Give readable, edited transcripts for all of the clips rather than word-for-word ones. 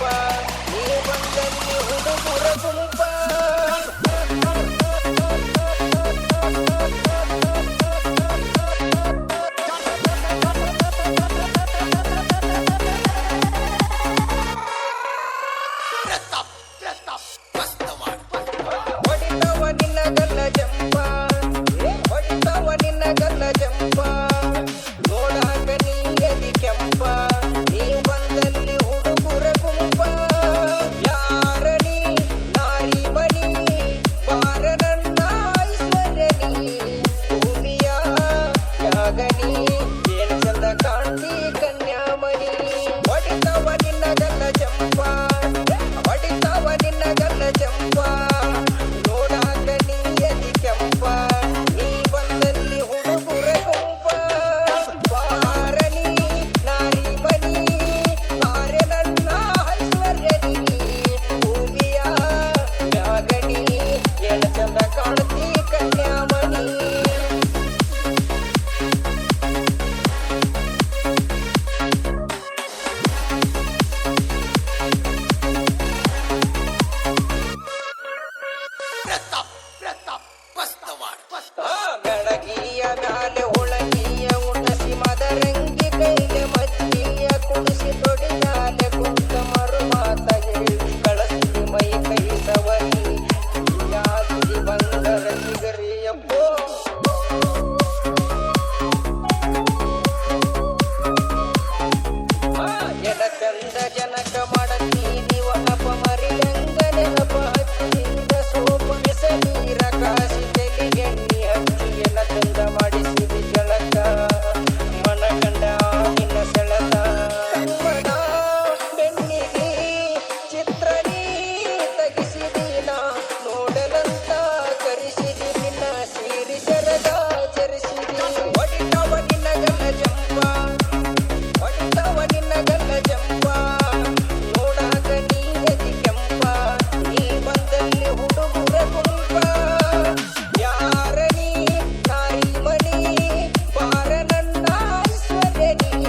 ಕೆಂಪ ನೀ ಬಂದಲ್ಲಿ ಹುಡುಗುರ ಗುಂಪ ಹೊಡಿತವ ನಿನ್ನ ಗಲ್ಲ ಜಂಪ ಹೊಡಿತವ ನಿನ್ನ ಗಲ್ಲ ಜಂಪ ನೋಡಾಕ ನೀ ಎದಿ ಕೆಂಪ ನೀ ಬಂದಲ್ಲಿ ಹುಡುಗುರ ಗುಂಪ ಯಾರ ನೀ ನಾರಿ ಬನಿ ಬಾರ ನನ್ನ ಐಶ್ವರ್ಯ ನೀ ಭೂಮಿಯ ಯಾಗನಿ ಏನ್ ಚಂದ ಕಾಣ್ತಿ ಕನ್ಯಾಮಣಿ ಹೊಡಿತವ ನಿನ್ನ ಗಲ್ಲ ಜಂಪ ಹೊಡಿತವ ನಿನ್ನ ಗಲ್ಲ ಜಂಪ ನೋಡಾಕ ನೀ ಎದಿ ಕೆಂಪ ನೀ ಬಂದಲ್ಲಿ ಹುಡುಗುರ ಗುಂಪ ಬಾರನಿ ನಾರಿ ಬನಿ ಬಾರ ನನ್ನ ಐಶ್ವರ್ಯ ನೀ ಭೂಮಿಯ ಯಾಗನಿ ಏನ್ ಚಂದ ಕಾಣ್ತಿ ಕನ್ಯಾಮಣಿ ಬೆಳಗಿಯ ಮ್ಯಾಲೆ ಒಳಗಿಯ ಉಣಸಿ ಮದರಂಗಿ ಕೈಗೆ ಮಜ್ಜಿಯ ಕುಡಿಸಿ ತೊಡಿ ಮ್ಯಾಲೆ ಕುಂತ ಮರು ಮಾತ ಹೇಳಿ ಕಳಸಿ ಮೈ ಕೈ ಸವರಿ ಯಾದಿ ಬಂದರ ಚಿಗರಿಯಪ್ಪೋ ಎಡ ಚಂದ ಜನಕ ಮಾಡತೀನಿ ಒನಪ ಮರಿಯಂಗ ನೆನಪ ಹಚ್ಚಿದ ಸೋಪ ಬಿಸ ನೀರ ಕಾಸಿ ತೆಲಿಗೆಣ್ಣಿ ಹಚ್ಚಿ ಎನ ಚಂದ ಮಾಡಿಸಿದಿ ಜಳಕ ಮನಗಂಡ ನಿನ್ನ ಸೆಳಕ ಕಮ್ಮನ ಬೆನ್ನಿಗೆ ಚಿತ್ರ ನೀ ತಗಿಸಿದಿನ ನೋಡಲಂತ ಕರಿಸಿದಿ ನಿನ್ನ ಸೀರಿ ಸರದ ಚರಿಸಿದಿ ಹೊಡಿತವ ನಿನ್ನ ಗಲ್ಲ ಜಂಪ ಹೊಡಿತವ ನಿನ್ನ ಗಲ್ಲ ಜಂಪ ನೋಡಾಕ ನೀ ಎದಿ ಕೆಂಪ ನೀ ಬಂದಲ್ಲಿ ಹುಡುಗುರ ಗುಂಪ ಯಾರ ನೀ ನಾರಿ ಮನಿ ಬಾರ ನನ್ನ ಐಶ್ವರ್ಯ ನೀ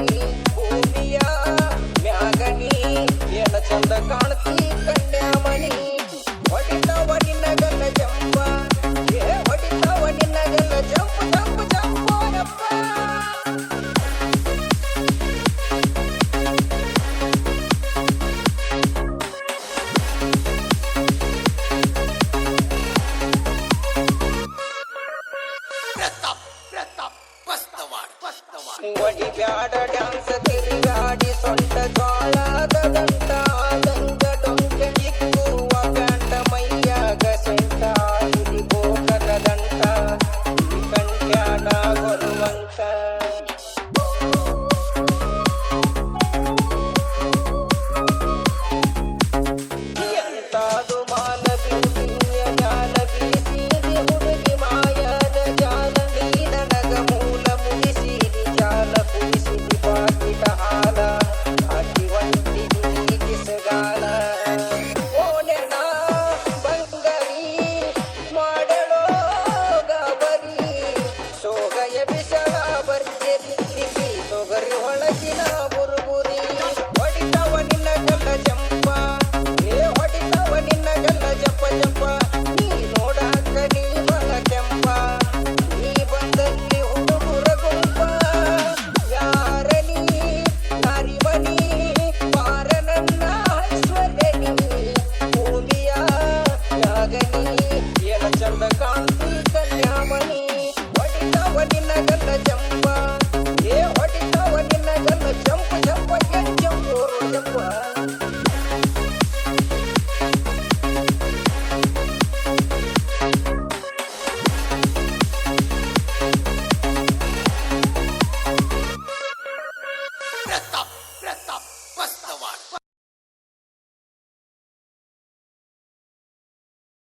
ಭೂಮಿಯ ಮ್ಯಾಗನಿ ಏನ ಚಂದ ಕಾಣ್ತಿ ಕನ್ಯಾಮಣಿ ಹೊಡಿತವ ನಿನ್ನ ಗಲ್ಲ ಜಂಪ ಹೊಡಿತವ ನಿನ್ನ ಗಲ್ಲ ಜಂಪ ಜಂಪ ಜಂಪೋರಪ್ಪ ಒಡಿ ಬ್ಯಾಡ ಡ್ಯಾನ್ಸ್ ತಿರುಗಾಡಿ ಸೊಂಟ ಜ್ವಾಳದ ಗಂಟಾದ